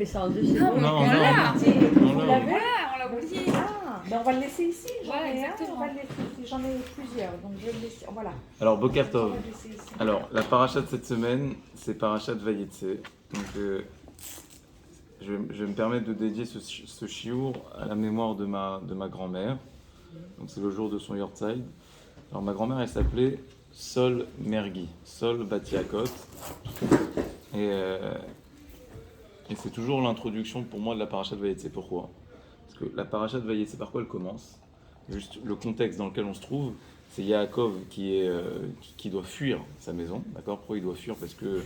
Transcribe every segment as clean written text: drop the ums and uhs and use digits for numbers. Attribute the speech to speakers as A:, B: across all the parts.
A: descendre dessus.
B: Non,
C: Non,
B: on
C: non.
B: l'a.
C: On
B: Vous
C: l'a.
B: l'avez?
A: Voilà, on l'a oublié.
B: Ah, ben on va le laisser ici. J'en
A: Voilà,
B: ai un,
A: exactement.
B: on va le laisser ici. J'en ai plusieurs, donc je vais le laisser. Voilà.
C: Alors, Boker
B: On
C: Tov.
B: va le laisser ici.
C: Alors, la paracha de cette semaine, c'est paracha de Vayetse. Donc, je vais me permettre de dédier ce chiour à la mémoire de ma grand-mère. Donc, c'est le jour de son Yortzeit. Alors, ma grand-mère, elle s'appelait Sol Mergui, Sol Batiakot. Et c'est toujours l'introduction pour moi de la paracha de Vayetse. Pourquoi? Parce que la paracha de Vayetse, par quoi elle commence? Juste le contexte dans lequel on se trouve, c'est Yaakov qui doit fuir sa maison. D'accord? Pourquoi il doit fuir? Parce que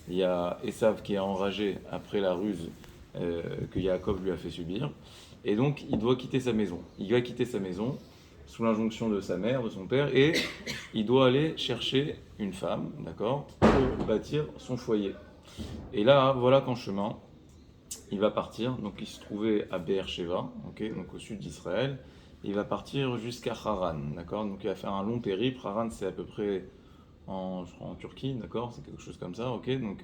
C: il y a Esav qui est enragé après la ruse que Yaakov lui a fait subir. Et donc, il doit quitter sa maison. Il va quitter sa maison sous l'injonction de sa mère, de son père, et il doit aller chercher une femme, d'accord, pour bâtir son foyer. Et là, voilà qu'en chemin, il va partir. Donc, il se trouvait à Be'er-Sheva, okay, donc au sud d'Israël. Il va partir jusqu'à Haran, d'accord. Donc, il va faire un long périple. Haran, c'est à peu près je crois en Turquie, d'accord. C'est quelque chose comme ça, ok. Donc,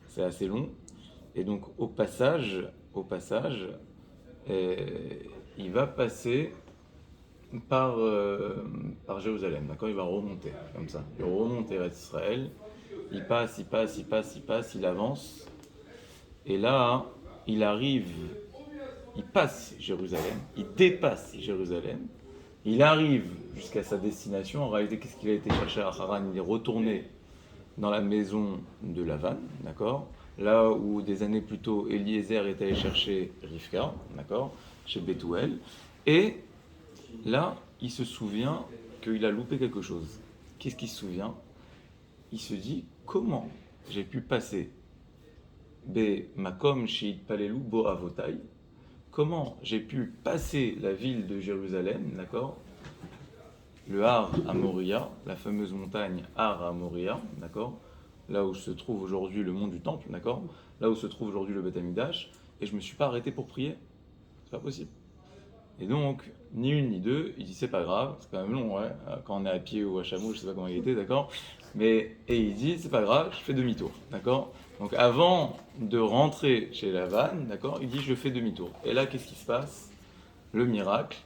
C: c'est assez long. Et donc, au passage, il va passer par Jérusalem, d'accord. Il va remonter comme ça. Il remonte vers Israël. Il passe, il avance. Et là, il arrive, il passe Jérusalem, il dépasse Jérusalem, il arrive jusqu'à sa destination. En réalité, qu'est-ce qu'il a été chercher à Haran? Il est retourné dans la maison de Lavan, d'accord? Là où des années plus tôt, Eliezer est allé chercher Rivka, d'accord? Chez Bethuel. Et là, il se souvient qu'il a loupé quelque chose. Qu'est-ce qu'il se souvient? Il se dit, comment j'ai pu passer Makom Sheitpalelu Bo Avotai. Comment j'ai pu passer la ville de Jérusalem, d'accord? Le Har à Moria, la fameuse montagne Har à Moria, d'accord? Là où se trouve aujourd'hui le mont du Temple, d'accord? Là où se trouve aujourd'hui le Beth Amikdash, et je ne me suis pas arrêté pour prier. C'est pas possible. Et donc, ni une ni deux, il dit c'est pas grave, c'est quand même long, ouais, quand on est à pied ou à chameau, je sais pas comment il était, d'accord? Et il dit c'est pas grave, je fais demi-tour, d'accord? Donc avant de rentrer chez Lavan, d'accord, il dit je fais demi-tour. Et là, qu'est-ce qui se passe? Le miracle,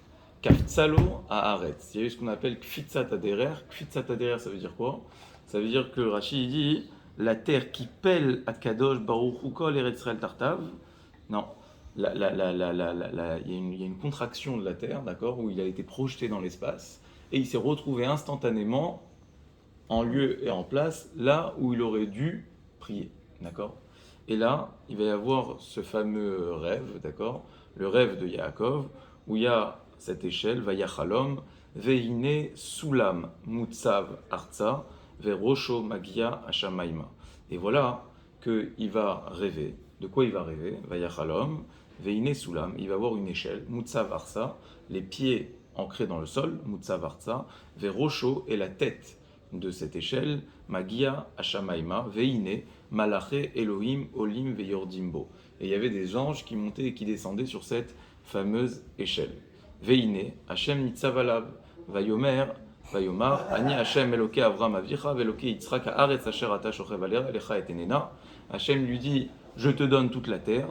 C: Kaftsalo à Haaretz. Il y a eu ce qu'on appelle Kfitsat Aderer. Kfitsat Aderer, ça veut dire quoi? Ça veut dire que Rashi dit la terre qui pèle à Kadosh Baruch Hu Kol Eretz Israël Tartav. Non. Il y a une contraction de la Terre, d'accord, où il a été projeté dans l'espace, et il s'est retrouvé instantanément en lieu et en place, là où il aurait dû prier, d'accord. Et là, il va y avoir ce fameux rêve, d'accord, le rêve de Yaakov, où il y a cette échelle, Vayachalom, Veine Sulam Mutsav Artsa, Verosho Magia Hashamaima. Et voilà qu'il va rêver. De quoi il va rêver? Vayachalom, Veine Sulam, il va avoir une échelle, Mutsav Artsa, les pieds ancrés dans le sol, Mutsav Artsa, Verosho et la tête de cette échelle, Magia Hashamaima, Veine, Malaché Elohim Olim Veyordimbo. Et il y avait des anges qui montaient et qui descendaient sur cette fameuse échelle. Veine, Hashem Nitzavalab, Vayomer, Vayomar, Ani Hashem Eloke Avram Avicha, Veloke Yitzhak Haaretz Asher Ata Shochev Alea, Elecha et Enena. Hashem lui dit, je te donne toute la terre,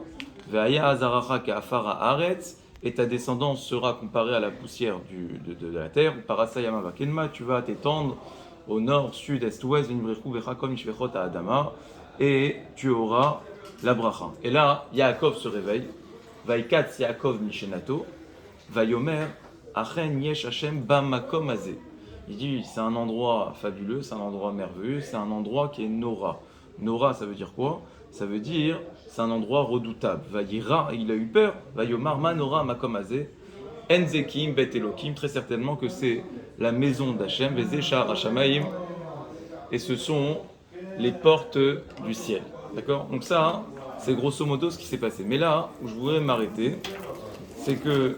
C: Veaya Azaracha Ka'afara Haaretz, et ta descendance sera comparée à la poussière de la terre. Parasayama Vakenma, tu vas t'étendre au nord, sud, est, ouest, et tu auras la bracha. Et là, Yaakov se réveille, Vaikatz Yaakov Mishenato, Vayomer, Achen Yesh Hashem Bamakom Azeh. Il dit, c'est un endroit fabuleux, c'est un endroit merveilleux, c'est un endroit qui est Nora. Nora, ça veut dire quoi? Ça veut dire, c'est un endroit redoutable. Vayira, il a eu peur, Vayomar Manora Makom Azeh. Enzekim Bet Elokim, très certainement que c'est la maison d'Hachem, Vezeshar Hashamaim, et ce sont les portes du ciel. D'accord? Donc ça, c'est grosso modo ce qui s'est passé. Mais là, où je voudrais m'arrêter, c'est que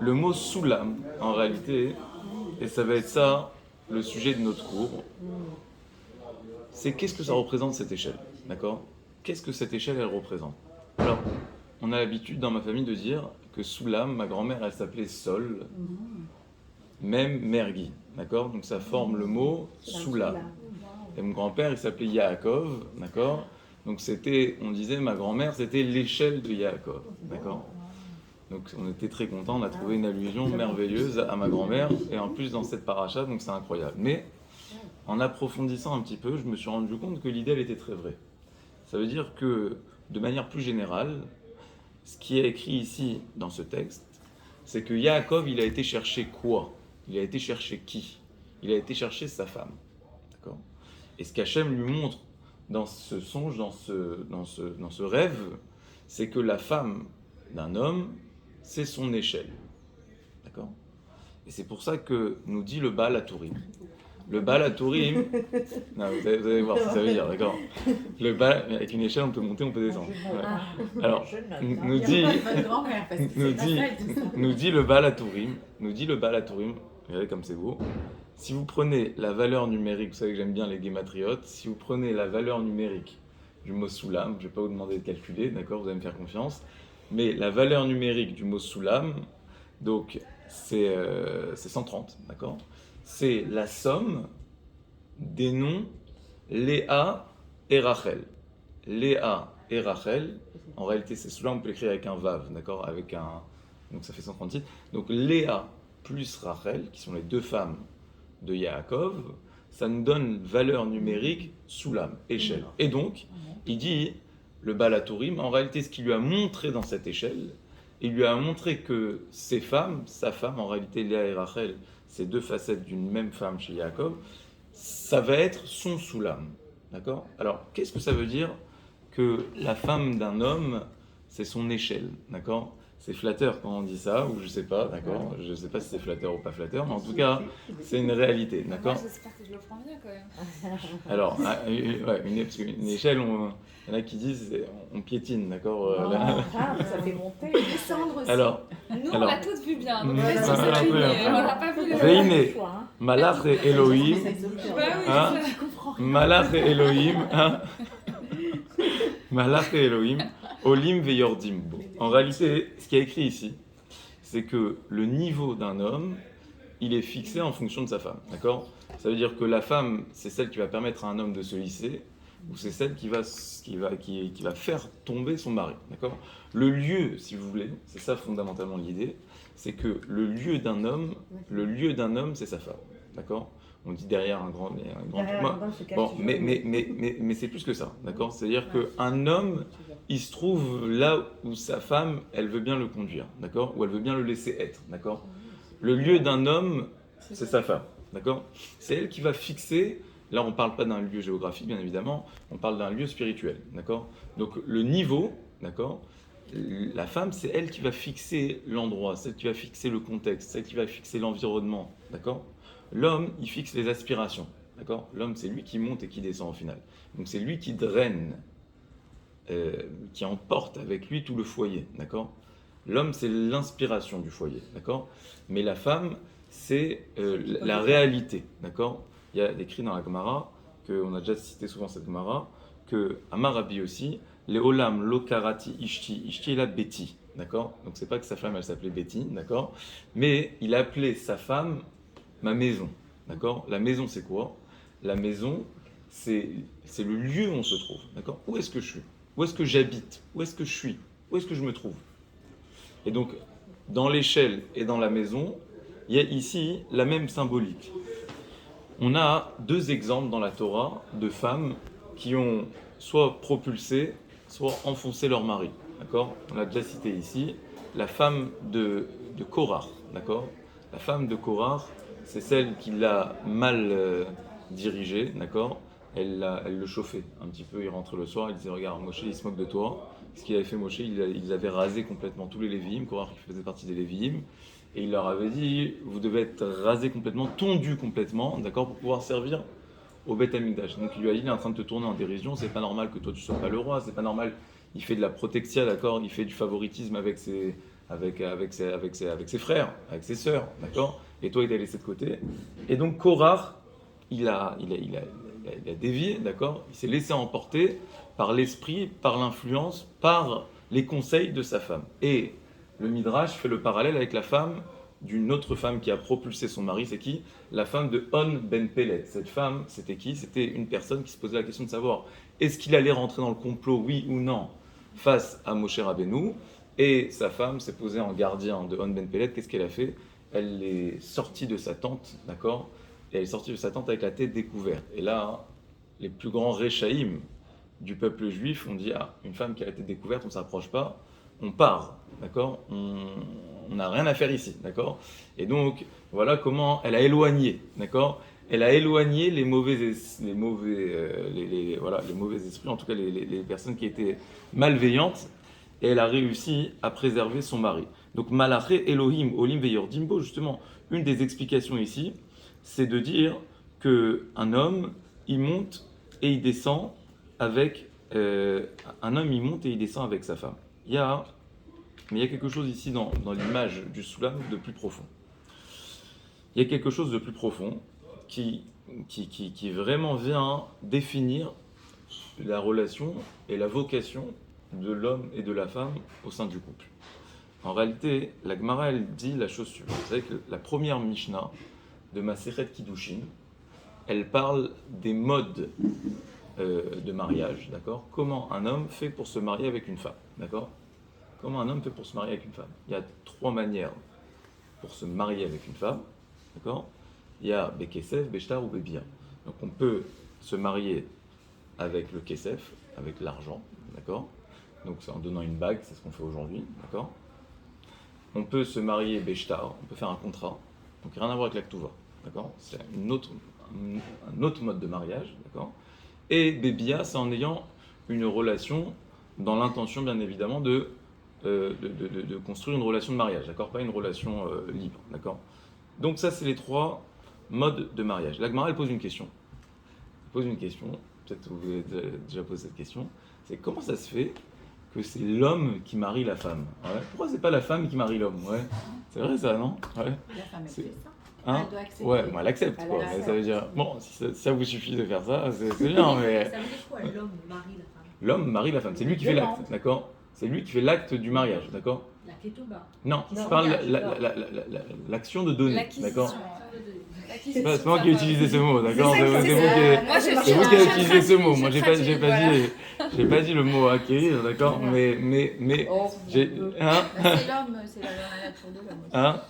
C: le mot soulam, en réalité, et ça va être ça le sujet de notre cours, c'est qu'est-ce que ça représente cette échelle, d'accord? Qu'est-ce que cette échelle, elle représente? Alors, on a l'habitude dans ma famille de dire que Soulam, ma grand-mère, elle s'appelait Sol, même Mergui, d'accord? Donc ça forme le mot Soulam. et mon grand-père, il s'appelait Yaakov, d'accord? Donc c'était, on disait, ma grand-mère, c'était l'échelle de Yaakov, d'accord? Donc on était très contents, on a trouvé une allusion merveilleuse à ma grand-mère, et en plus dans cette paracha, donc c'est incroyable. Mais en approfondissant un petit peu, je me suis rendu compte que l'idée, elle était très vraie. Ça veut dire que, de manière plus générale, ce qui est écrit ici dans ce texte, c'est que Yaakov, il a été chercher quoi? Il a été chercher qui? Il a été chercher sa femme. D'accord? Et ce qu'Hachem lui montre dans ce songe, dans ce rêve, c'est que la femme d'un homme, c'est son échelle. D'accord? Et c'est pour ça que nous dit le Baal HaTurim. Le Baal HaTurim, non, vous allez voir ce que ça veut dire, d'accord? Le Baal, avec une échelle, on peut monter, on peut descendre. Ouais. Alors, nous dit le Baal HaTurim, regardez comme c'est beau. Si vous prenez la valeur numérique, vous savez que j'aime bien les guématriotes, si vous prenez la valeur numérique du mot soulam, je ne vais pas vous demander de calculer, d'accord, vous allez me faire confiance, mais la valeur numérique du mot soulam, donc c'est 130, d'accord? C'est la somme des noms Léa et Rachel. Léa et Rachel, en réalité c'est cela, on peut l'écrire avec un vav, d'accord, avec un, donc ça fait 136. Donc Léa plus Rachel, qui sont les deux femmes de Yaakov, ça nous donne valeur numérique soulam, échelle. Et donc, il dit, le Baal HaTurim, en réalité ce qu'il lui a montré dans cette échelle, il lui a montré que ces femmes, sa femme, en réalité Léa et Rachel, ces deux facettes d'une même femme chez Yaakov, ça va être son soulam. D'accord? Alors, qu'est-ce que ça veut dire que la femme d'un homme, c'est son échelle? D'accord? C'est flatteur quand on dit ça, ou je sais pas, d'accord? Je sais pas si c'est flatteur ou pas flatteur, mais en tout cas, c'est une réalité, d'accord?
A: Moi, j'espère que je le prends bien quand même.
C: Alors, ouais, parce qu'une échelle, il y en a qui disent on piétine, d'accord?
B: Ça fait monter.
A: Descendre aussi.
C: Alors,
A: nous, on l'a toutes vu bien. Donc, reste sur
C: voilà,
A: cette ligne,
C: après.
A: on l'a pas vu.
C: Veine, Malach et Elohim,
A: Bah oui,
C: Malach et Elohim, Malach et Elohim, Olim veyordim bo. En réalité, ce qui est écrit ici, c'est que le niveau d'un homme, il est fixé en fonction de sa femme, d'accord? Ça veut dire que la femme, c'est celle qui va permettre à un homme de se hisser, ou c'est celle qui va faire tomber son mari, d'accord? Le lieu, si vous voulez, c'est ça fondamentalement l'idée, c'est que le lieu d'un homme, c'est sa femme, d'accord? On dit derrière un grand... Bon, mais c'est plus que ça, d'accord? C'est-à-dire qu'un homme, il se trouve là où sa femme, elle veut bien le conduire, d'accord? Ou elle veut bien le laisser être, d'accord? Le lieu d'un homme, c'est sa femme, d'accord? C'est elle qui va fixer, là on ne parle pas d'un lieu géographique, bien évidemment, on parle d'un lieu spirituel, d'accord? Donc le niveau, d'accord? La femme, c'est elle qui va fixer l'endroit, celle qui va fixer le contexte, celle qui va fixer l'environnement, d'accord? L'homme, il fixe les aspirations, d'accord? L'homme, c'est lui qui monte et qui descend au final. Donc c'est lui qui draine, qui emporte avec lui tout le foyer, d'accord? L'homme, c'est l'inspiration du foyer, d'accord? Mais la femme, c'est la réalité, d'accord? Il y a écrit dans la Gemara, qu'on a déjà cité souvent cette Gemara, que Amar Rabbi aussi, les olam lo karati ishti, ishti est la Betty, d'accord? Donc c'est pas que sa femme, elle s'appelait Betty, d'accord? Mais il appelait sa femme ma maison, d'accord? La maison, c'est quoi? La maison, c'est le lieu où on se trouve, d'accord? Où est-ce que je suis? Où est-ce que j'habite? Où est-ce que je suis? Où est-ce que je me trouve? Et donc, dans l'échelle et dans la maison, il y a ici la même symbolique. On a deux exemples dans la Torah de femmes qui ont soit propulsé, soit enfoncé leur mari, d'accord? On l'a déjà cité ici, la femme de Korah, d'accord? La femme de Korah, c'est celle qui l'a mal dirigé, d'accord? Elle le chauffait un petit peu, il rentrait le soir, il disait « Regarde, Moshe, il se moque de toi ». Ce qu'il avait fait Moshe, il avait rasé complètement tous les Lévi'im, Korah qui faisait partie des Lévi'im, et il leur avait dit « Vous devez être rasé complètement, tondu complètement, d'accord, pour pouvoir servir au Beth Amikdash ». Donc il lui a dit « Il est en train de te tourner en dérision, c'est pas normal que toi tu sois pas le roi, c'est pas normal, il fait de la protexia, d'accord, il fait du favoritisme avec ses frères, avec ses sœurs, d'accord, et toi il t'a laissé de côté. » Et donc Korah, il a dévié, d'accord, il s'est laissé emporter par l'esprit, par l'influence, par les conseils de sa femme. Et le Midrash fait le parallèle avec la femme d'une autre femme qui a propulsé son mari. C'est qui? La femme de On ben Pelet. Cette femme, c'était qui? C'était une personne qui se posait la question de savoir est-ce qu'il allait rentrer dans le complot, oui ou non, face à Moshe Rabbeinu. Et sa femme s'est posée en gardien de On ben Pelet. Qu'est-ce qu'elle a fait? Elle est sortie de sa tente, d'accord? Et elle est sortie de sa tente avec la tête découverte. Et là, les plus grands réchaïm du peuple juif ont dit ah, une femme qui a la tête découverte, on ne s'approche pas, on part, d'accord? On n'a rien à faire ici, d'accord? Et donc, voilà comment elle a éloigné, d'accord? Elle a éloigné les mauvais esprits, en tout cas les personnes qui étaient malveillantes, et elle a réussi à préserver son mari. Donc, Malaché Elohim, Olim Veyordimbo, justement, une des explications ici, c'est de dire qu'un homme, il monte et il descend avec sa femme. Mais il y a quelque chose ici dans l'image du Soulam de plus profond. Il y a quelque chose de plus profond qui vraiment vient définir la relation et la vocation de l'homme et de la femme au sein du couple. En réalité, la Gemara, elle dit la chose suivante. Vous savez que la première Mishnah de Masechet Kiddushin, elle parle des modes de mariage, d'accord? Comment un homme fait pour se marier avec une femme, d'accord? Comment un homme fait pour se marier avec une femme? Il y a 3 manières pour se marier avec une femme, d'accord? Il y a Bekesef, Beshtar ou Bebia. Donc on peut se marier avec le Kesef, avec l'argent, d'accord? Donc c'est en donnant une bague, c'est ce qu'on fait aujourd'hui, d'accord? On peut se marier Beshtar, on peut faire un contrat, donc rien à voir avec la Ktuva, d'accord? C'est un autre mode de mariage, d'accord? Et Bebia, c'est en ayant une relation dans l'intention, bien évidemment, de construire une relation de mariage, d'accord? Pas une relation libre, d'accord? Donc ça, c'est les 3 modes de mariage. La Gemara, elle pose une question. Peut-être que vous avez déjà posé cette question. C'est comment ça se fait que c'est l'homme qui marie la femme? Ouais. Pourquoi c'est pas la femme qui marie l'homme? Ouais. C'est vrai ça, non? Ouais.
B: La femme, elle fait ça.
C: Hein?
B: Elle doit accepter.
C: Ouais, moi elle accepte.
B: Elle
C: Quoi.
B: accepte.
C: Mais ça veut dire, bon, si ça vous suffit de faire ça, c'est bien, mais...
D: Ça veut dire quoi, l'homme marie la femme?
C: L'homme marie la femme, c'est lui qui fait l'acte, d'accord? C'est lui qui fait l'acte du mariage, d'accord?
D: La ketouba.
C: Non, c'est pas l'action de donner, d'accord? C'est pas moi qui ai utilisé ce mot, d'accord? C'est vous qui avez utilisé ce mot. Moi, j'ai pas dit le mot acquérir, d'accord? Mais j'ai
B: C'est l'homme, c'est la nature de l'homme.
C: hein?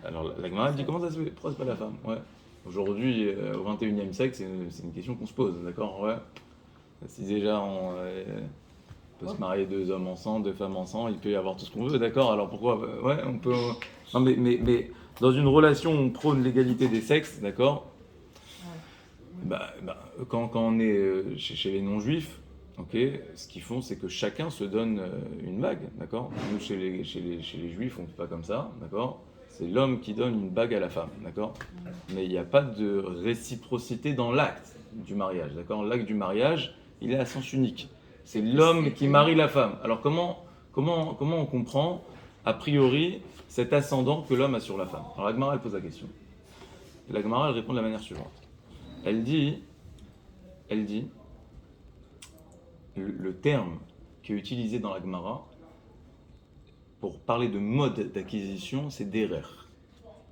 C: Alors la Gemara dit comment ça se fait? Pourquoi c'est pas la femme? Ouais. Aujourd'hui, au 21e siècle, c'est une question qu'on se pose, d'accord? Ouais. Si déjà on peut se marier 2 hommes ensemble, 2 femmes ensemble, il peut y avoir tout ce qu'on veut, d'accord? Alors pourquoi? Ouais, on peut. Non, mais dans une relation où on prône l'égalité des sexes, d'accord? Quand on est chez les non-juifs, ok, ce qu'ils font, c'est que chacun se donne une bague, d'accord? Nous, chez les juifs, on ne fait pas comme ça, d'accord? C'est l'homme qui donne une bague à la femme, d'accord? Mais il n'y a pas de réciprocité dans l'acte du mariage, d'accord? L'acte du mariage, il est à sens unique. C'est l'homme qui marie la femme. Alors comment on comprend, a priori, cet ascendant que l'homme a sur la femme? Alors la Gemara, elle pose la question. Et la Gemara, elle répond de la manière suivante. Elle dit, le terme qui est utilisé dans la Gemara pour parler de mode d'acquisition, c'est derer.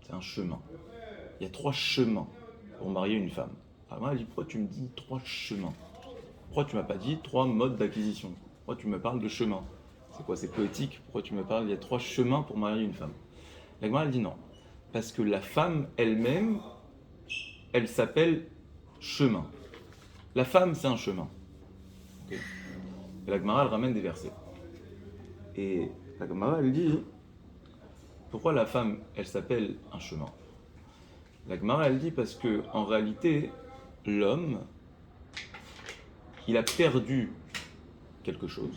C: C'est un chemin. Il y a 3 chemins pour marier une femme. Alors moi, elle dit, pourquoi tu me dis 3 chemins? Pourquoi tu m'as pas dit 3 modes d'acquisition? Pourquoi tu me parles de chemin? C'est quoi? C'est poétique? Pourquoi tu me parles? Il y a 3 chemins pour marier une femme. La Gemara, elle dit non. Parce que la femme elle-même, elle s'appelle chemin. La femme, c'est un chemin. Okay. Et la Gemara, elle ramène des versets. Et la Gemara, elle dit, pourquoi la femme, elle s'appelle un chemin? La Gemara, elle dit parce que en réalité, l'homme, il a perdu quelque chose.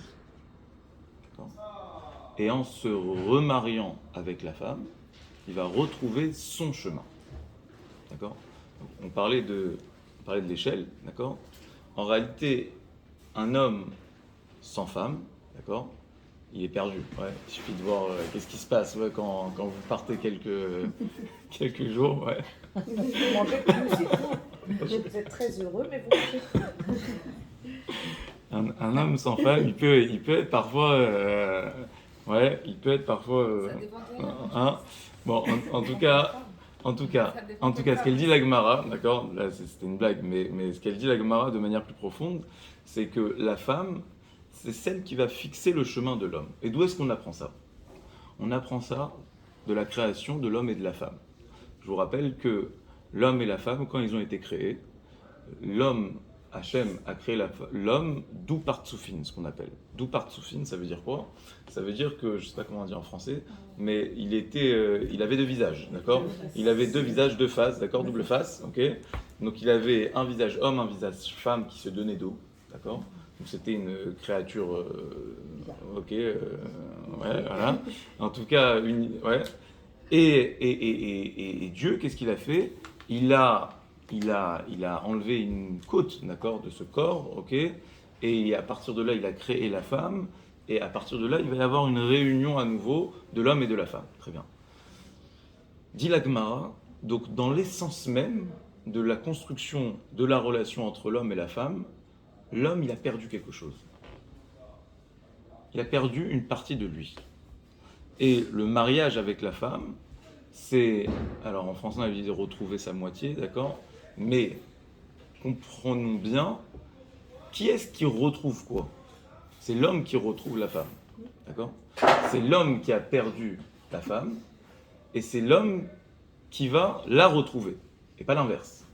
C: Et en se remariant avec la femme, il va retrouver son chemin. D'accord? On parlait de l'échelle, d'accord? En réalité, un homme sans femme, d'accord? Il est perdu. Ouais. Il suffit de voir qu'est-ce qui se passe quand vous partez quelques jours. Ouais.
B: Vous mangez plus, c'est tout. Vous êtes très heureux, mais vous mangez plus.
C: Un homme sans femme, il peut être parfois Ouais, il peut être parfois...
A: Ça dépend de l'homme.
C: hein. Bon, en tout cas, ce qu'elle dit la Gemara, d'accord, là c'était une blague, mais ce qu'elle dit la Gemara de manière plus profonde, c'est que la femme, c'est celle qui va fixer le chemin de l'homme. Et d'où est-ce qu'on apprend ça? On apprend ça de la création de l'homme et de la femme. Je vous rappelle que l'homme et la femme, quand ils ont été créés, l'homme, Hachem a créé l'homme d'où partsoufine, ce qu'on appelle. D'où partsoufine, ça veut dire quoi? Ça veut dire que, je ne sais pas comment dire en français, mais il avait deux visages, d'accord? Il avait deux visages, deux faces, d'accord? Double face, ok? Donc il avait un visage homme, un visage femme qui se donnait dos, d'accord? Donc c'était une créature, ok, ouais, voilà. En tout cas, ouais. Et Dieu, qu'est-ce qu'il a fait? Il a enlevé une côte, d'accord, de ce corps, ok? Et à partir de là, il a créé la femme. Et à partir de là, il va y avoir une réunion à nouveau de l'homme et de la femme. Très bien. Dit la Gemara, donc dans l'essence même de la construction de la relation entre l'homme et la femme, l'homme, il a perdu quelque chose. Il a perdu une partie de lui. Et le mariage avec la femme, c'est, alors en français on avait dit retrouver sa moitié, d'accord? Mais comprenons bien, qui est-ce qui retrouve quoi? C'est l'homme qui retrouve la femme, d'accord? C'est l'homme qui a perdu la femme, et c'est l'homme qui va la retrouver, et pas l'inverse,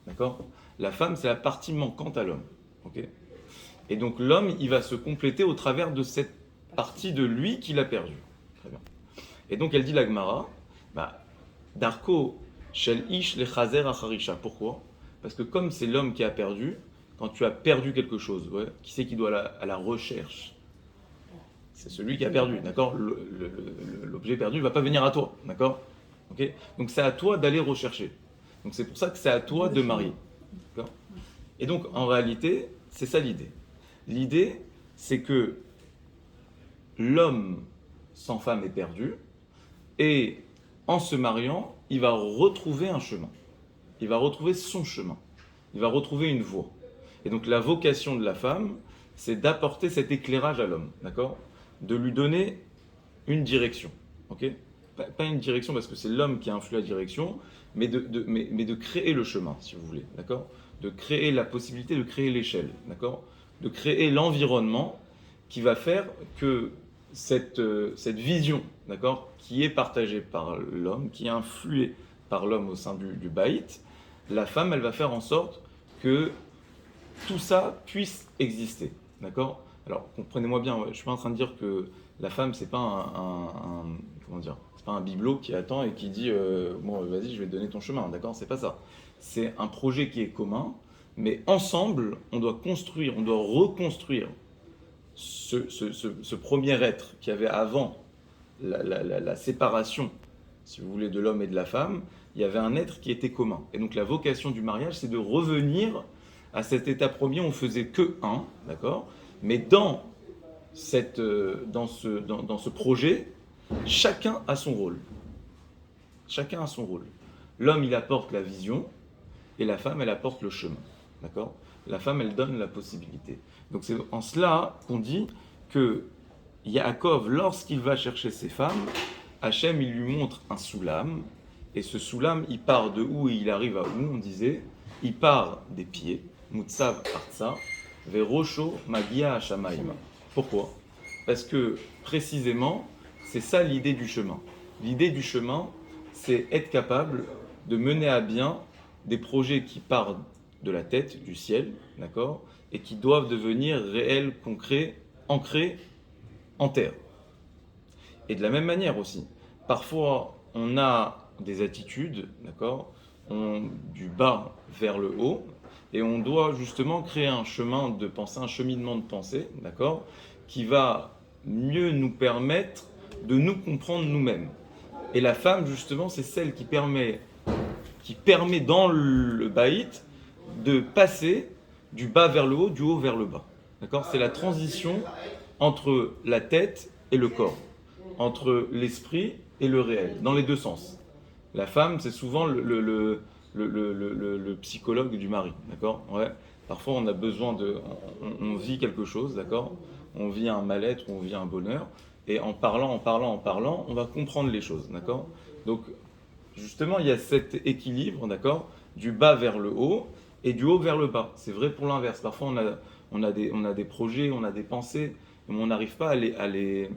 C: d'accord? La femme, c'est la partie manquante à l'homme, ok? Et donc l'homme, il va se compléter au travers de cette partie de lui qu'il a perdue. Très bien. Et donc elle dit la Gemara, Darko shel ish lechazer acharisha. Pourquoi? Parce que comme c'est l'homme qui a perdu, quand tu as perdu quelque chose, ouais, qui c'est qui doit à la recherche? C'est celui qui a perdu, d'accord? L'objet perdu ne va pas venir à toi, d'accord? Okay? Donc c'est à toi d'aller rechercher. Donc c'est pour ça que c'est à toi de marier. D'accord? Et donc en réalité, c'est ça l'idée. L'idée, c'est que l'homme sans femme est perdu, et en se mariant, il va retrouver un chemin. Il va retrouver son chemin. Il va retrouver une voie. Et donc la vocation de la femme, c'est d'apporter cet éclairage à l'homme, d'accord? De lui donner une direction, ok? Pas une direction parce que c'est l'homme qui influe la direction, mais de créer le chemin, si vous voulez, d'accord? De créer la possibilité de créer l'échelle, d'accord? De créer l'environnement qui va faire que cette vision, d'accord, qui est partagée par l'homme, qui est influée par l'homme au sein du baït, la femme, elle va faire en sorte que tout ça puisse exister, d'accord? Alors, comprenez-moi bien, je ne suis pas en train de dire que la femme, c'est pas comment dire, c'est pas un bibelot qui attend et qui dit bon, vas-y, je vais te donner ton chemin, d'accord? C'est pas ça. C'est un projet qui est commun, mais ensemble, on doit construire, on doit reconstruire ce premier être qui avait avant la séparation, si vous voulez, de l'homme et de la femme. Il y avait un être qui était commun. Et donc la vocation du mariage, c'est de revenir à cet état premier où on faisait que un, d'accord? Mais dans ce projet, chacun a son rôle. Chacun a son rôle. L'homme, il apporte la vision, et la femme, elle apporte le chemin, d'accord? La femme, elle donne la possibilité. Donc c'est en cela qu'on dit que Yaakov, lorsqu'il va chercher ses femmes, Hachem, il lui montre un soulam, et ce soulam, il part de où et il arrive à où, on disait? Il part des pieds, Mutsav Artsa, vers Rosho Magia Hashamaim. Pourquoi? Parce que, précisément, c'est ça l'idée du chemin. L'idée du chemin, c'est être capable de mener à bien des projets qui partent de la tête, du ciel, d'accord, et qui doivent devenir réels, concrets, ancrés en terre. Et de la même manière aussi, parfois on a des attitudes, d'accord, du bas vers le haut, et on doit justement créer un chemin de pensée, un cheminement de pensée, d'accord, qui va mieux nous permettre de nous comprendre nous-mêmes. Et la femme, justement, c'est celle qui permet dans le baït de passer du bas vers le haut, du haut vers le bas. D'accord? C'est la transition entre la tête et le corps, entre l'esprit et le réel, dans les deux sens. La femme, c'est souvent le psychologue du mari, d'accord? Ouais. Parfois, on a besoin on vit quelque chose, d'accord? On vit un mal-être ou on vit un bonheur, Et en parlant, on va comprendre les choses, d'accord? Donc, justement, il y a cet équilibre, d'accord? Du bas vers le haut et du haut vers le bas. C'est vrai pour l'inverse. Parfois, on a des projets, on a des pensées, mais on n'arrive pas à les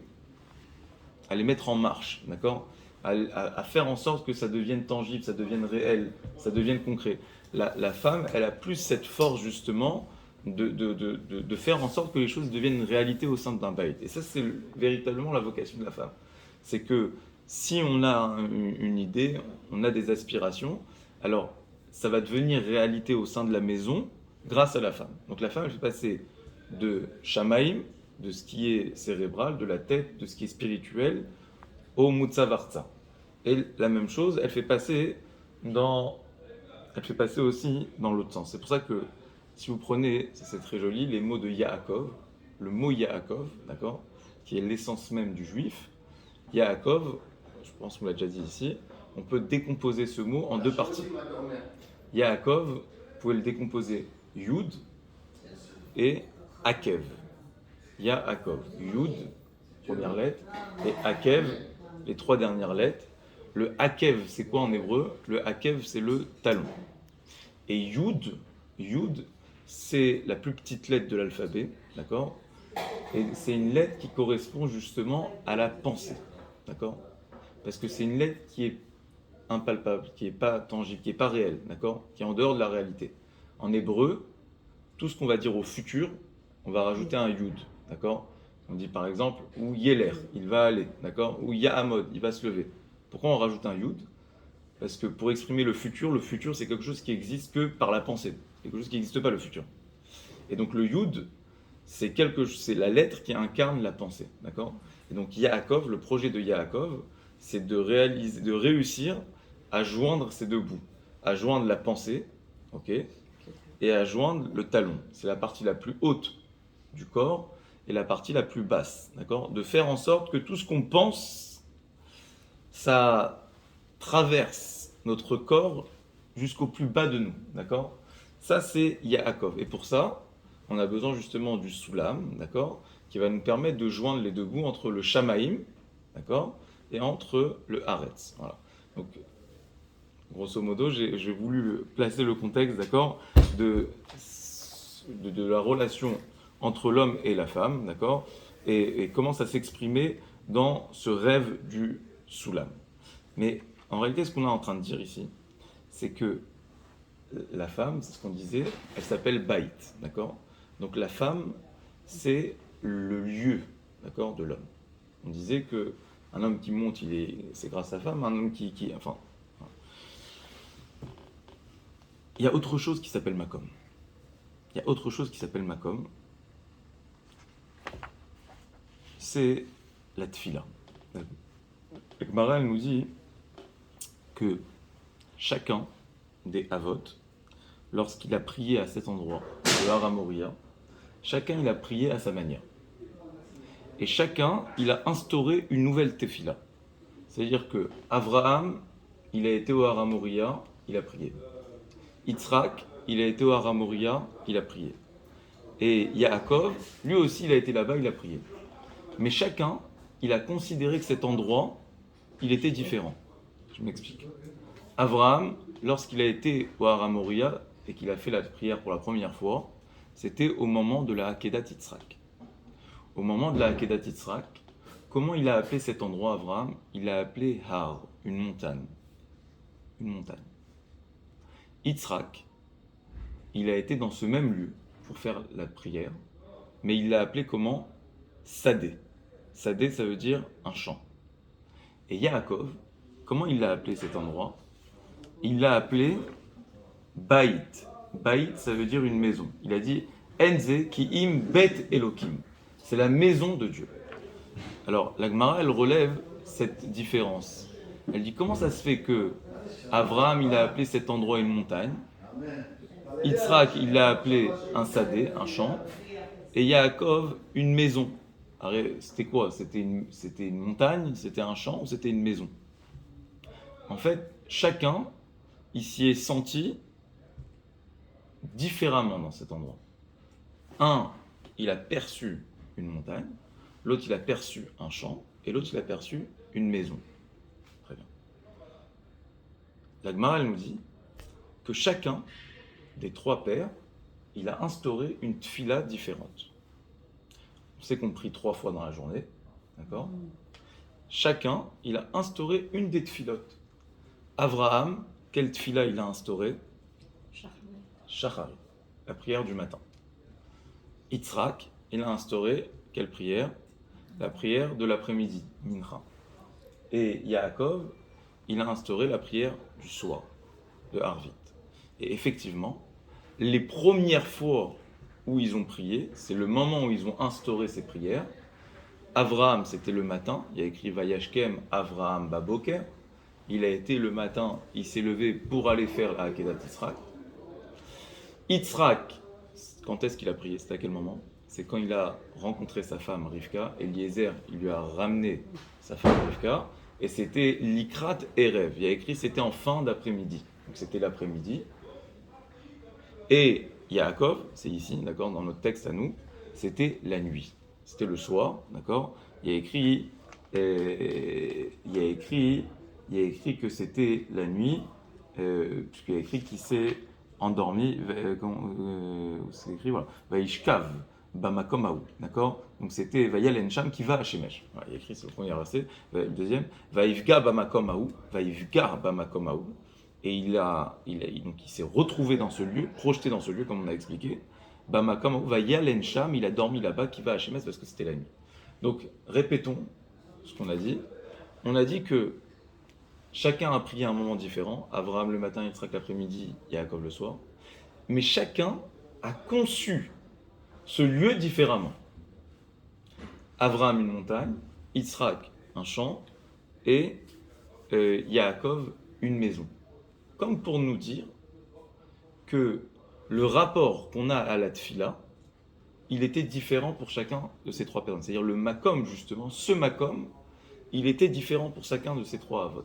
C: mettre en marche, d'accord? À faire en sorte que ça devienne tangible, ça devienne réel, ça devienne concret. La femme, elle a plus cette force, justement, de faire en sorte que les choses deviennent une réalité au sein d'un baït. Et ça, c'est véritablement la vocation de la femme. C'est que si on a une idée, on a des aspirations, alors ça va devenir réalité au sein de la maison grâce à la femme. Donc la femme, elle fait passer de shamaïm, de ce qui est cérébral, de la tête, de ce qui est spirituel, au mutsavartsa. Et la même chose, elle fait passer aussi dans l'autre sens. C'est pour ça que si vous prenez, c'est très joli, les mots de Yaakov, le mot Yaakov, d'accord, qui est l'essence même du juif, Yaakov, je pense qu'on l'a déjà dit ici, on peut décomposer ce mot en deux parties. Yaakov, vous pouvez le décomposer Yud et Akev. Yaakov, Yud, première lettre, et Akev, les trois dernières lettres. Le Akev, c'est quoi en hébreu? Le Akev, c'est le talon. Et Yud, c'est la plus petite lettre de l'alphabet, d'accord? Et c'est une lettre qui correspond justement à la pensée, d'accord? Parce que c'est une lettre qui est impalpable, qui n'est pas tangible, qui n'est pas réelle, d'accord? Qui est en dehors de la réalité. En hébreu, tout ce qu'on va dire au futur, on va rajouter un Yud, d'accord? On dit par exemple, ou Yeler, il va aller, d'accord? Ou Yahamod, il va se lever. Pourquoi on rajoute un Yud? Parce que pour exprimer le futur c'est quelque chose qui existe que par la pensée. Quelque chose qui n'existe pas, le futur. Et donc le Yud, c'est la lettre qui incarne la pensée, d'accord? Et donc Yaakov, le projet de Yaakov, c'est de réussir à joindre ces deux bouts, à joindre la pensée, ok, et à joindre le talon. C'est la partie la plus haute du corps et la partie la plus basse, d'accord? De faire en sorte que tout ce qu'on pense, ça traverse notre corps jusqu'au plus bas de nous, d'accord? Ça, c'est Yaakov. Et pour ça, on a besoin justement du soulam, d'accord, qui va nous permettre de joindre les deux bouts entre le shamaïm, d'accord, et entre le haretz. Voilà. Donc, grosso modo, j'ai voulu placer le contexte, d'accord, de la relation entre l'homme et la femme, d'accord, et comment ça s'exprimait dans ce rêve du soulam. Mais en réalité, ce qu'on est en train de dire ici, c'est que la femme, c'est ce qu'on disait, elle s'appelle Baït, d'accord? Donc la femme, c'est le lieu, d'accord, de l'homme. On disait que un homme qui monte, c'est grâce à la femme, un homme enfin... Il y a autre chose qui s'appelle Makom. C'est la tfila. La Gemara, elle nous dit que chacun des Havot, lorsqu'il a prié à cet endroit, le Har HaMoriah, chacun il a prié à sa manière. Et chacun, il a instauré une nouvelle tefila. C'est-à-dire que Avraham, il a été au Har HaMoriah, il a prié. Yitzhak, il a été au Har HaMoriah, il a prié. Et Yaakov, lui aussi, il a été là-bas, il a prié. Mais chacun, il a considéré que cet endroit, il était différent. Je m'explique. Avraham, lorsqu'il a été au Har HaMoriah et qu'il a fait la prière pour la première fois, c'était au moment de la Hakedat Yitzhak. Au moment de la Hakedat Yitzhak, comment il a appelé cet endroit, Avraham? Il l'a appelé Har, une montagne. Une montagne. Yitzhak, il a été dans ce même lieu pour faire la prière, mais il l'a appelé comment? Sadé. Sadé, ça veut dire un champ. Et Yaakov, comment il l'a appelé cet endroit? Il l'a appelé Baït. Baït, ça veut dire une maison. Il a dit Enze ki im bet Elokim. C'est la maison de Dieu. Alors, la Gemara, elle relève cette différence. Elle dit comment ça se fait que Avraham, il a appelé cet endroit une montagne, Yitzhak, il l'a appelé un sadé, un champ, et Yaakov, une maison. Alors, c'était quoi? C'était une montagne, c'était un champ ou c'était une maison? En fait, chacun, il s'y est senti différemment dans cet endroit. Un, il a perçu une montagne. l'autre il a perçu un champ, et l'autre il a perçu une maison. Très bien. La Gemara, elle nous dit que chacun des trois pères, il a instauré une tfila différente. On sait qu'on prie 3 fois dans la journée, d'accord? Chacun, il a instauré une des tfilotes. Avraham, quelle tfila il a instauré? Shachari, la prière du matin. Yitzhak, il a instauré quelle prière? La prière de l'après-midi, Mincha. Et Yaakov, il a instauré la prière du soir, de Harvit. Et effectivement, les premières fois où ils ont prié, c'est le moment où ils ont instauré ces prières. Avraham, c'était le matin, il y a écrit Vayashkem Avraham Baboker. Il a été le matin, il s'est levé pour aller faire la Akedat Yitzhak. Yitzhak, quand est-ce qu'il a prié? C'est à quel moment? C'est quand il a rencontré sa femme Rivka. Eliezer, il lui a ramené sa femme Rivka. Et c'était Likrat Erev. Il y a écrit, c'était en fin d'après-midi. Donc c'était l'après-midi. Et Yaakov, c'est ici, d'accord, dans notre texte à nous, c'était la nuit. C'était le soir, d'accord. Il y a écrit que c'était la nuit, puisqu'il y a écrit qu'il s'est endormi, c'est écrit, voilà, Vaishkav, Bamakomaou, d'accord. Donc c'était Vayal Ensham qui va à Shemesh. Voilà, il y a écrit, c'est le premier verset. Le deuxième, Vaivga Bamakomaou, Vaivgar Bamakomaou. Et donc il s'est retrouvé dans ce lieu, projeté dans ce lieu, comme on a expliqué. Bamakomaou, Vayal Ensham, il a dormi là-bas, qui va à Shemesh parce que c'était la nuit. Donc répétons ce qu'on a dit. On a dit que chacun a prié à un moment différent. Avraham le matin, Yitzhak l'après-midi, Yaakov le soir. Mais chacun a conçu ce lieu différemment. Avraham une montagne, Yitzhak un champ et Yaakov une maison. Comme pour nous dire que le rapport qu'on a à la tfila, il était différent pour chacun de ces trois personnes. C'est-à-dire le makom, justement, ce makom, il était différent pour chacun de ces trois avot.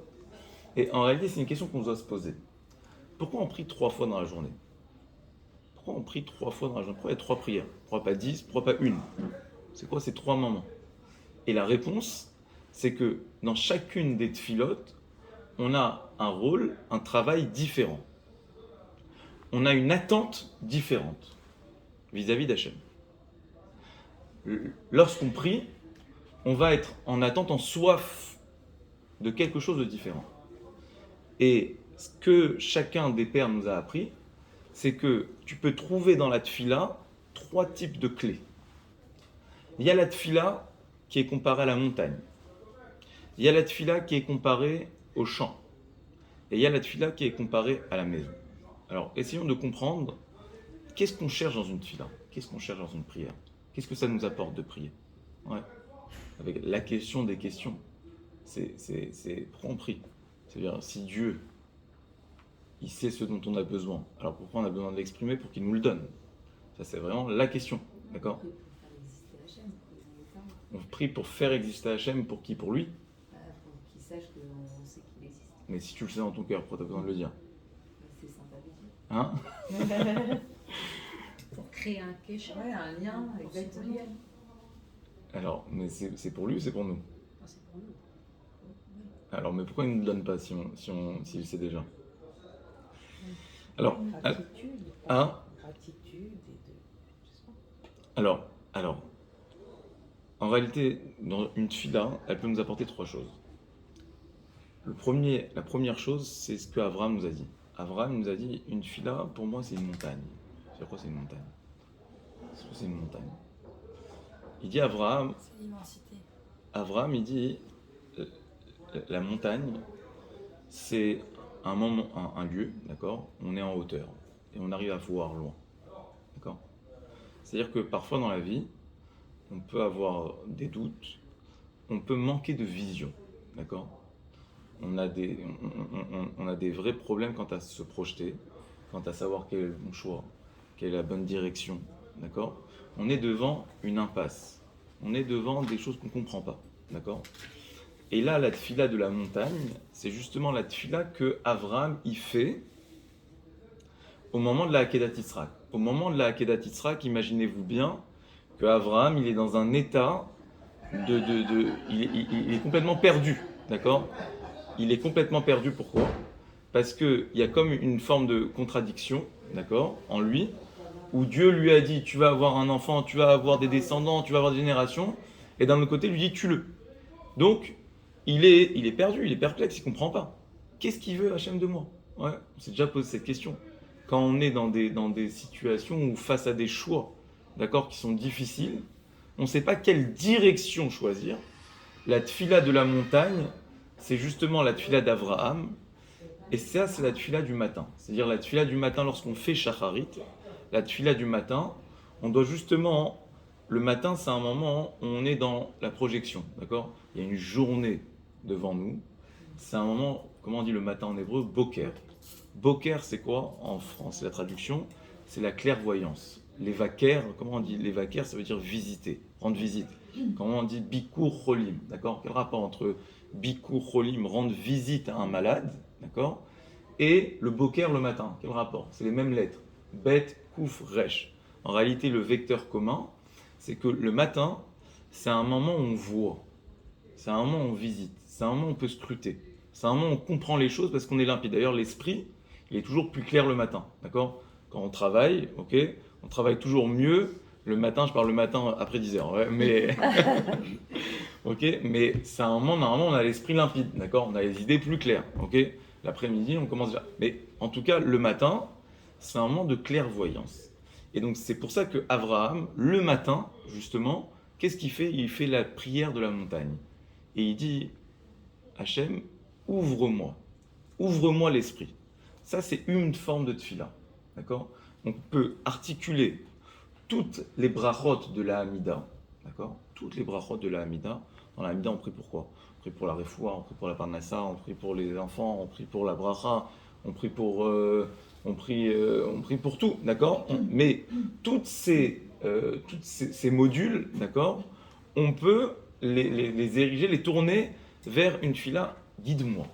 C: Et en réalité, c'est une question qu'on doit se poser. Pourquoi on prie 3 fois dans la journée? Pourquoi on prie 3 fois dans la journée? Pourquoi il y a 3 prières? Pourquoi pas 10? Pourquoi pas une? C'est quoi ces 3 moments? Et la réponse, c'est que dans chacune des tfilotes, on a un rôle, un travail différent. On a une attente différente vis-à-vis d'Hachem. Lorsqu'on prie, on va être en attente, en soif de quelque chose de différent. Et ce que chacun des pères nous a appris, c'est que tu peux trouver dans la tfila 3 types de clés. Il y a la tfila qui est comparée à la montagne. Il y a la tfila qui est comparée au champ. Et il y a la tfila qui est comparée à la maison. Alors, essayons de comprendre qu'est-ce qu'on cherche dans une tfila, qu'est-ce qu'on cherche dans une prière, qu'est-ce que ça nous apporte de prier. Ouais. Avec la question des questions, c'est pourquoi on prie. C'est-à-dire, si Dieu, il sait ce dont on a besoin, alors pourquoi on a besoin de l'exprimer pour qu'il nous le donne? Ça, c'est vraiment la question, d'accord? On prie pour faire exister Hachem, pour qui? Pour lui?
B: Pour qu'il sache qu'on sait qu'il existe.
C: Mais si tu le sais dans ton cœur, pourquoi tu as besoin de le dire?
B: C'est sympa de dire.
C: Hein?
D: Pour créer un kécha.
B: Ouais, un lien, exactement.
C: Alors, mais c'est pour lui ou c'est pour nous?
D: C'est pour nous.
C: Alors, mais pourquoi il ne nous le donne pas s'il le sait déjà? Alors,
B: Gratitude.
C: hein?
B: Gratitude et de. Je sais pas.
C: Alors, en réalité, dans une tfila, elle peut nous apporter 3 choses. La première chose, c'est ce que Avraham nous a dit. Avraham nous a dit, une tfila, pour moi, c'est une montagne. C'est quoi, c'est une montagne? C'est une montagne. Il dit Avraham,
A: C'est l'immensité.
C: Avraham, il dit, la montagne, c'est un moment, un lieu, d'accord? On est en hauteur et on arrive à voir loin, d'accord? C'est-à-dire que parfois dans la vie, on peut avoir des doutes, on peut manquer de vision, d'accord? On a des vrais problèmes quant à se projeter, quant à savoir quel est le bon choix, quelle est la bonne direction, d'accord? On est devant une impasse, on est devant des choses qu'on ne comprend pas, d'accord? Et là, la tfila de la montagne, c'est justement la tfila que Avraham y fait au moment de la Akedat Yitzhak. Au moment de la Akedat Yitzhak, imaginez-vous bien que Avraham, il est dans un état il est complètement perdu, d'accord? Il est complètement perdu, pourquoi? Parce qu'il y a comme une forme de contradiction, d'accord, en lui, où Dieu lui a dit, tu vas avoir un enfant, tu vas avoir des descendants, tu vas avoir des générations, et d'un autre côté, il lui dit, tue-le. Donc, il est perdu, il est perplexe, il ne comprend pas. Qu'est-ce qu'il veut Hachem de moi? Ouais, on s'est déjà posé cette question. Quand on est dans des situations où face à des choix, d'accord, qui sont difficiles, on ne sait pas quelle direction choisir. La tfila de la montagne, c'est justement la tfila d'Avraham, et ça, c'est la tfila du matin. C'est-à-dire la tfila du matin lorsqu'on fait shacharit, la tfila du matin, on doit justement, le matin, c'est un moment où on est dans la projection, d'accord? Il y a une journée devant nous. C'est un moment, comment on dit le matin en hébreu? Boker. Boker, c'est quoi en France? La traduction, c'est la clairvoyance. L'évaker, comment on dit? L'évaker, ça veut dire visiter, rendre visite. Comment on dit bikur cholim, d'accord? Quel rapport entre bikur cholim, rendre visite à un malade, d'accord? Et le boker le matin, quel rapport? C'est les mêmes lettres. Bet, kouf, resh. En réalité, le vecteur commun, c'est que le matin, c'est un moment où on voit. C'est un moment où on visite. C'est un moment où on peut scruter. C'est un moment où on comprend les choses parce qu'on est limpide. D'ailleurs, l'esprit, il est toujours plus clair le matin, d'accord? Quand on travaille, ok, on travaille toujours mieux le matin. Je parle le matin après 10 heures, ouais, mais ok, mais c'est un moment normalement on a l'esprit limpide, d'accord? On a les idées plus claires, ok? L'après-midi, on commence déjà. Mais en tout cas, le matin, c'est un moment de clairvoyance. Et donc c'est pour ça que Abraham, le matin, justement, qu'est-ce qu'il fait? Il fait la prière de la montagne. Et il dit, Hachem, ouvre-moi l'esprit. Ça, c'est une forme de tfila. D'accord? On peut articuler toutes les brachot de la Hamida. D'accord? Toutes les brachot de la Hamida. Dans la Hamida, on prie pour quoi? On prie pour la refoua, on prie pour la parnassa, on prie pour les enfants, on prie pour la bracha, on prie pour tout. D'accord? Mais toutes ces modules, d'accord? On peut les ériger, les tourner vers une tfila, guide-moi.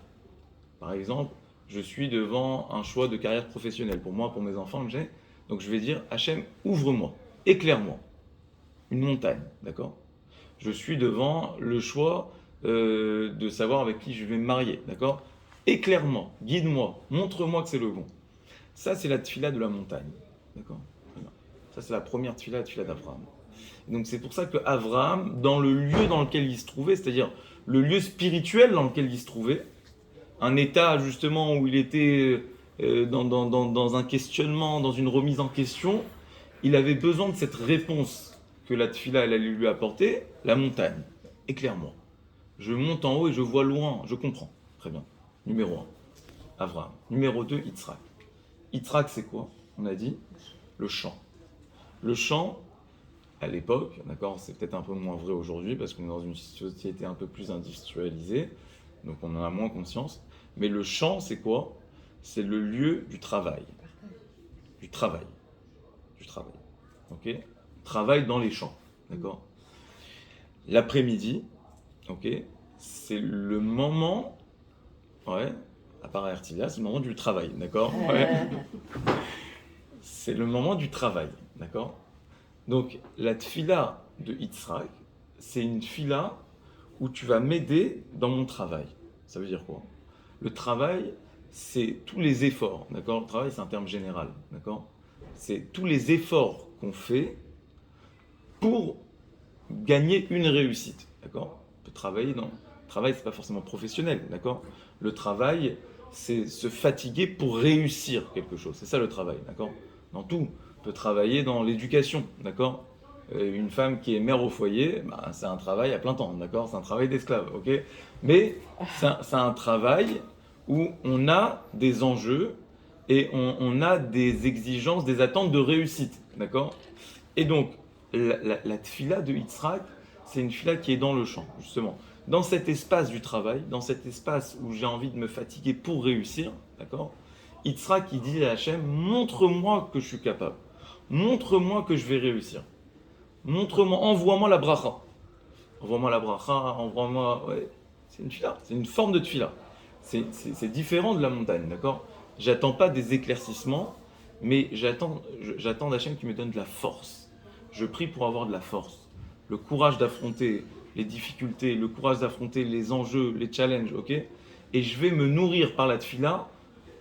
C: Par exemple, je suis devant un choix de carrière professionnelle, pour moi, pour mes enfants que j'ai. Donc je vais dire, Hachem, ouvre-moi, éclaire-moi. Une montagne, d'accord? Je suis devant le choix de savoir avec qui je vais me marier, d'accord? Éclaire-moi, guide-moi, montre-moi que c'est le bon. Ça, c'est la tfila de la montagne, d'accord? Ça, c'est la première tfila, la tfila d'Abraham. Donc c'est pour ça que Abraham, dans le lieu dans lequel il se trouvait, c'est-à-dire le lieu spirituel dans lequel il se trouvait, un état justement où il était dans un questionnement, dans une remise en question, il avait besoin de cette réponse que la tfila elle allait lui apporter, la montagne. Éclaire-moi. Je monte en haut et je vois loin, je comprends. Très bien. Numéro 1, Abraham. Numéro 2, Yitzhak. Yitzhak, c'est quoi? On a dit le chant. Le chant, à l'époque, d'accord, c'est peut-être un peu moins vrai aujourd'hui parce qu'on est dans une société un peu plus industrialisée, donc on en a moins conscience. Mais le chant, c'est quoi? C'est le lieu du travail. Du travail. Du travail. Ok? Travail dans les champs. D'accord? L'après-midi, ok? C'est le moment, ouais, à part à Ertilia, c'est le moment du travail. D'accord? Ouais. C'est le moment du travail. D'accord? Donc, la tfila de Yitzhak, c'est une tfila où tu vas m'aider dans mon travail. Ça veut dire quoi? Le travail, c'est tous les efforts, d'accord? Le travail, c'est un terme général, d'accord? C'est tous les efforts qu'on fait pour gagner une réussite, d'accord? On peut travailler dans... Le travail, c'est pas forcément professionnel, d'accord? Le travail, c'est se fatiguer pour réussir quelque chose. C'est ça le travail, d'accord? Dans tout. On peut travailler dans l'éducation, d'accord? Une femme qui est mère au foyer, bah, c'est un travail à plein temps, d'accord? C'est un travail d'esclave, ok? Mais c'est un travail où on a des enjeux et on a des exigences, des attentes de réussite, d'accord? Et donc, la tfila de Yitzhak, c'est une tfila qui est dans le champ, justement. Dans cet espace du travail, dans cet espace où j'ai envie de me fatiguer pour réussir, d'accord? Yitzhak, il dit à Hachem, montre-moi que je suis capable. Montre-moi que je vais réussir. Montre-moi, envoie-moi la bracha. Envoie-moi la bracha, envoie-moi... Ouais, c'est une tfila, c'est une forme de tfila. C'est différent de la montagne, d'accord? J'attends pas des éclaircissements, mais j'attends d'Hachem qui me donne de la force. Je prie pour avoir de la force. Le courage d'affronter les difficultés, le courage d'affronter les enjeux, les challenges, ok? Et je vais me nourrir par la tefila,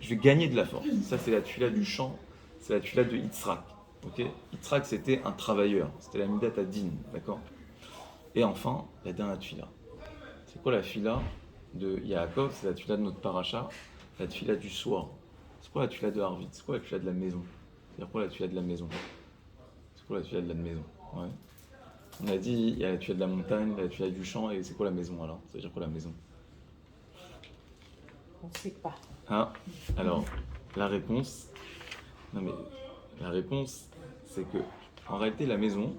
C: je vais gagner de la force. Ça, c'est la tefila du chant, c'est la tefila de Yitzhak, ok? Yitzhak, c'était un travailleur, c'était la Midat Adin, d'accord? Et enfin, la dernière tefila. C'est quoi la tefila de Yaakov? C'est la tefila de notre paracha, la tefila du soir. C'est quoi la tefila de Harvit? C'est quoi la tefila de la maison? C'est quoi la tefila de la maison? C'est quoi la tefila de la maison? Ouais. On a dit, il y a la tefila de la montagne, la tefila du champ, et c'est quoi la maison alors? Ça veut dire quoi la maison?
B: On ne sait pas.
C: Ah, alors, la réponse, non mais, la réponse, c'est que, en réalité, la maison,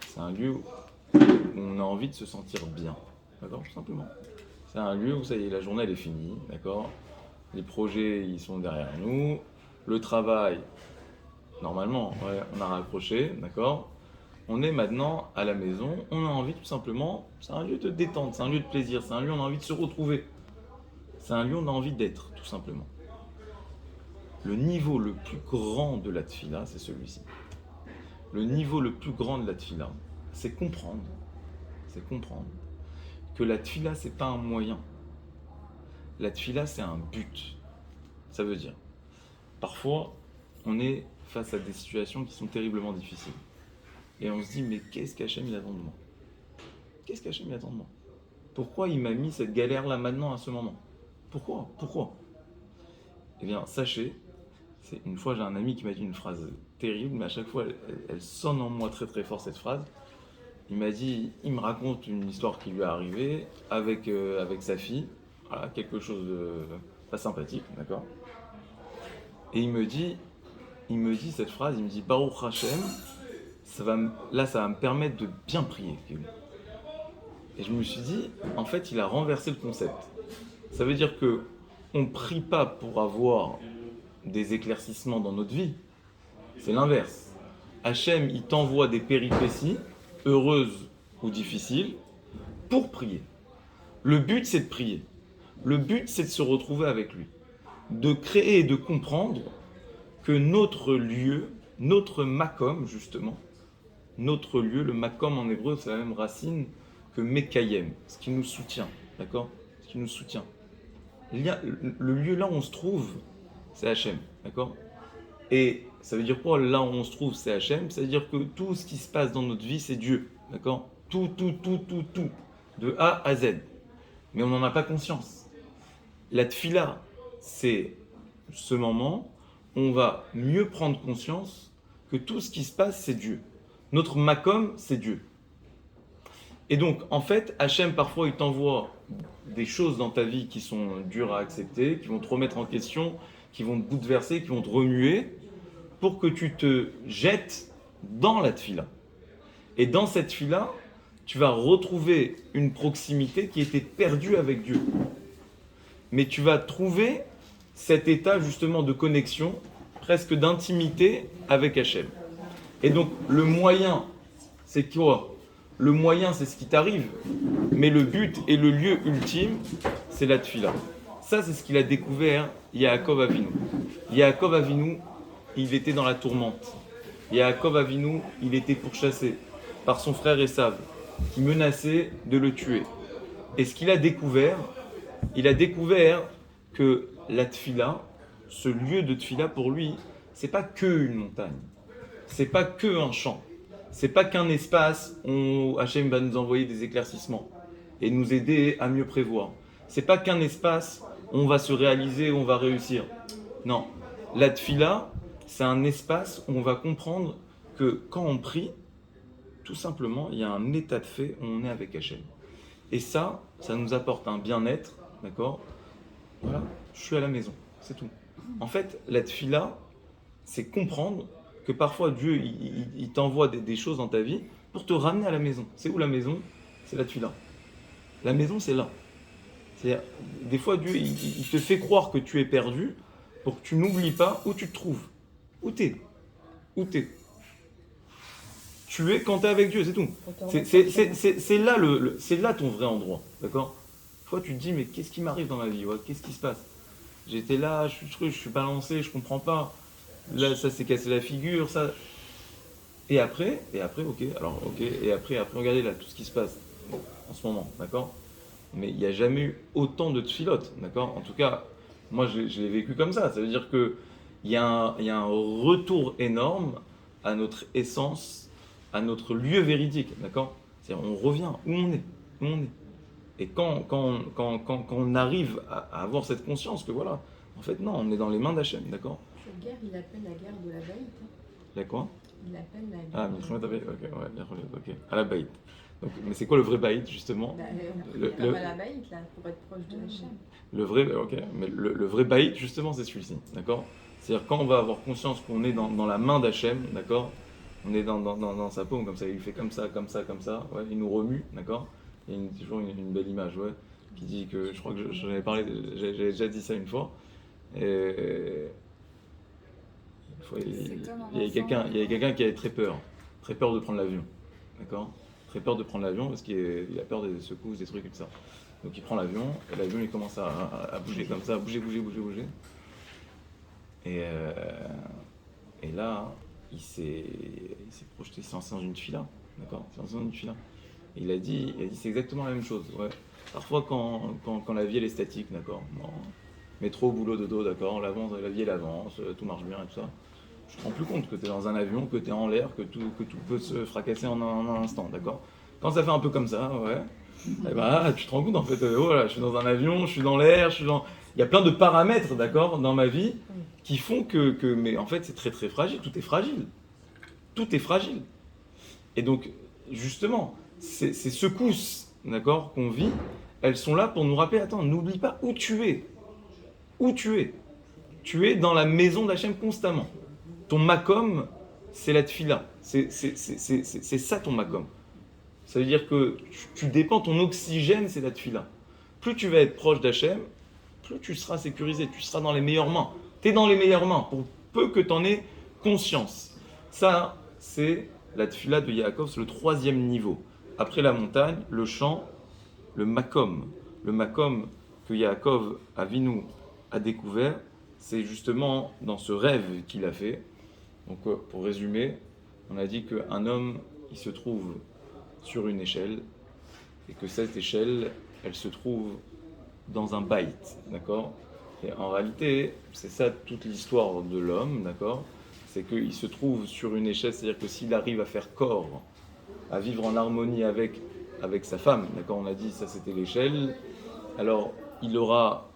C: c'est un lieu où on a envie de se sentir bien, d'accord? Tout simplement. C'est un lieu où ça y est, la journée elle est finie, d'accord? Les projets, ils sont derrière nous, le travail, normalement, ouais, on a raccroché, d'accord? On est maintenant à la maison, on a envie tout simplement, c'est un lieu de détente, c'est un lieu de plaisir, c'est un lieu où on a envie de se retrouver. C'est un lieu où on a envie d'être, tout simplement. Le niveau le plus grand de la tefila, c'est celui-ci. Le niveau le plus grand de la tefila, c'est comprendre que la tefila, c'est pas un moyen. La tefila, c'est un but. Ça veut dire, parfois, on est face à des situations qui sont terriblement difficiles. Et on se dit, mais qu'est-ce qu'Hachem il attend de moi? Qu'est-ce qu'Hachem il attend de moi? Pourquoi il m'a mis cette galère-là maintenant, à ce moment? Pourquoi? Eh bien, sachez, une fois j'ai un ami qui m'a dit une phrase terrible, mais à chaque fois elle sonne en moi très très fort cette phrase. Il m'a dit, il me raconte une histoire qui lui est arrivée avec sa fille, voilà, quelque chose de pas sympathique, d'accord? Et il me dit cette phrase, il me dit, Baruch Hashem, ça va me permettre de bien prier. Et je me suis dit, en fait, il a renversé le concept. Ça veut dire que on prie pas pour avoir des éclaircissements dans notre vie. C'est l'inverse. Hachem, il t'envoie des péripéties, heureuses ou difficiles, pour prier. Le but, c'est de prier. Le but, c'est de se retrouver avec lui. De créer et de comprendre que notre lieu, notre makom, justement, notre lieu, le makom en hébreu, c'est la même racine que mekayem, ce qui nous soutient, d'accord? Ce qui nous soutient. Le lieu là où on se trouve, c'est Hachem, d'accord? Et ça veut dire quoi, là où on se trouve, c'est Hachem? Ça veut dire que tout ce qui se passe dans notre vie, c'est Dieu, d'accord? Tout, de A à Z. Mais on n'en a pas conscience. La tefila, c'est ce moment où on va mieux prendre conscience que tout ce qui se passe, c'est Dieu. Notre makom, c'est Dieu. Et donc, en fait, Hachem, parfois, il t'envoie des choses dans ta vie qui sont dures à accepter, qui vont te remettre en question, qui vont te bouleverser, qui vont te remuer, pour que tu te jettes dans la tefila. Et dans cette tefila, tu vas retrouver une proximité qui était perdue avec Dieu. Mais tu vas trouver cet état justement de connexion, presque d'intimité avec Hachem. Et donc, le moyen, c'est quoi? Le moyen, c'est ce qui t'arrive, mais le but et le lieu ultime, c'est la tefila. Ça, c'est ce qu'il a découvert Yaakov Avinu. Yaakov Avinu, il était dans la tourmente. Yaakov Avinu, il était pourchassé par son frère Esav, qui menaçait de le tuer. Et ce qu'il a découvert, que la tefila, ce lieu de tefila pour lui, c'est pas que une montagne, c'est pas que un champ. C'est pas qu'un espace où Hachem va nous envoyer des éclaircissements et nous aider à mieux prévoir. C'est pas qu'un espace où on va se réaliser, où on va réussir. Non, la tefila, c'est un espace où on va comprendre que quand on prie, tout simplement, il y a un état de fait où on est avec Hachem. Et ça nous apporte un bien-être, d'accord? Voilà, je suis à la maison, c'est tout. En fait, la tefila, c'est comprendre que parfois Dieu il t'envoie des choses dans ta vie pour te ramener à la maison. C'est où la maison? C'est la tefila. La maison, c'est là. C'est-à-dire, des fois, Dieu il te fait croire que tu es perdu pour que tu n'oublies pas où tu te trouves. Où t'es? Tu es quand tu es avec Dieu, c'est tout. C'est là, c'est là ton vrai endroit. D'accord? Des fois, tu te dis, mais qu'est-ce qui m'arrive dans ma vie? Ouais, qu'est-ce qui se passe? J'étais là, je suis balancé, je comprends pas. Là, ça s'est cassé la figure, ça. Et après, ok, et après, regardez là, tout ce qui se passe. en ce moment, d'accord? Mais il n'y a jamais eu autant de tfilotes, d'accord? En tout cas, moi je l'ai vécu comme ça. Ça veut dire qu'il y a un retour énorme à notre essence, à notre lieu véridique, d'accord? C'est-à-dire on revient où on est, où on est. Et quand on arrive à avoir cette conscience que voilà, en fait non, on est dans les mains d'Hachem, d'accord?
E: Cette guerre, il appelle la guerre de la baït.
C: La quoi?
E: Il appelle la guerre.
C: Ah, Milchemet Baït, ok, ouais, bien relais, ok. À la Baït. Donc, mais c'est quoi le vrai Baït, justement?
E: On a la baït, là, pour être proche de Hachem.
C: Le vrai, ok, mais le vrai Baït, justement, c'est celui-ci, d'accord? C'est-à-dire quand on va avoir conscience qu'on est dans la main d'Hachem, d'accord? On est dans sa paume, comme ça, il fait comme ça, comme ça, comme ça, ouais, il nous remue, d'accord? Il y a toujours une belle image, ouais, qui dit que, je crois que j'en avais parlé, j'avais déjà dit ça une fois, et il y avait quelqu'un qui avait très peur de prendre l'avion, d'accord? Très peur de prendre l'avion parce qu'il a peur des secousses, des trucs comme ça. Donc il prend l'avion, et l'avion il commence à bouger comme ça, à bouger. Et là, il s'est projeté, il s'est lancé dans une fila, d'accord? Il s'est lancé dans une fila. Et il a dit c'est exactement la même chose, ouais. Parfois quand la vie elle est statique, d'accord? Bon, métro, boulot, dodo, d'accord? La vie elle avance, tout marche bien et tout ça. Je ne te rends plus compte que tu es dans un avion, que tu es en l'air, que tout peut se fracasser en un instant, d'accord? Quand ça fait un peu comme ça, ouais, eh ben, tu te rends compte en fait, voilà, je suis dans un avion, je suis dans l'air, il y a plein de paramètres, d'accord, dans ma vie, qui font mais en fait c'est très très fragile, tout est fragile. Tout est fragile. Et donc, justement, ces secousses, d'accord, qu'on vit, elles sont là pour nous rappeler, attends, n'oublie pas où tu es. Où tu es. Tu es dans la maison d'Hachem constamment. Ton makom, c'est la tfila. C'est ça ton makom. Ça veut dire que tu dépends, ton oxygène, c'est la tfila. Plus tu vas être proche d'Hachem, plus tu seras sécurisé, tu seras dans les meilleures mains. Tu es dans les meilleures mains, pour peu que tu en aies conscience. Ça, c'est la tfila de Yaakov, c'est le 3e niveau. Après la montagne, le champ, le makom. Le makom que Yaakov Avinu a découvert, c'est justement dans ce rêve qu'il a fait. Donc, pour résumer, on a dit qu'un homme, il se trouve sur une échelle, et que cette échelle, elle se trouve dans un baït, d'accord? Et en réalité, c'est ça toute l'histoire de l'homme, d'accord? C'est qu'il se trouve sur une échelle, c'est-à-dire que s'il arrive à faire corps, à vivre en harmonie avec sa femme, d'accord? On a dit ça c'était l'échelle, alors il aura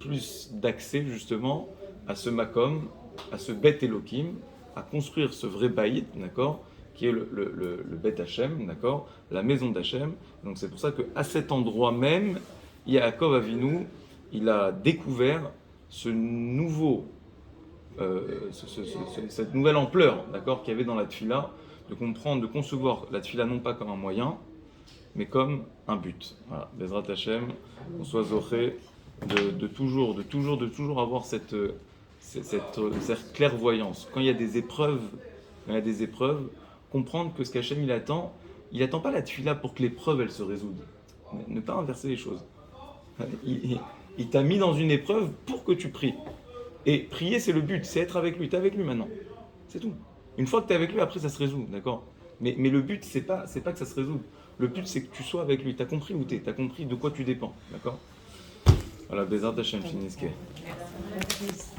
C: plus d'accès justement à ce makom, à ce Bet Elohim, à construire ce vrai baït, d'accord, qui est le Bet Hachem, d'accord, la maison d'Hachem. Donc c'est pour ça qu'à cet endroit même, Yaakov Avinu, il a découvert ce nouveau, cette nouvelle ampleur, d'accord, qu'il y avait dans la tfila, de comprendre, de concevoir la tfila non pas comme un moyen, mais comme un but. Voilà, Bezrat Hachem, qu'on soit zoché de toujours avoir cette clairvoyance. Quand il y a des épreuves, comprendre que ce qu'Hachem il attend pas la tfila pour que l'épreuve elle se résoudre. Ne pas inverser les choses. Il t'a mis dans une épreuve pour que tu pries. Et prier c'est le but, c'est être avec lui. T'es avec lui maintenant. C'est tout. Une fois que t'es avec lui, après ça se résout, d'accord? Mais le but c'est pas que ça se résout. Le but c'est que tu sois avec lui. T'as compris où t'es, t'as compris de quoi tu dépends, d'accord? Voilà, Bezrat Hachem Shiniske.
E: Merci.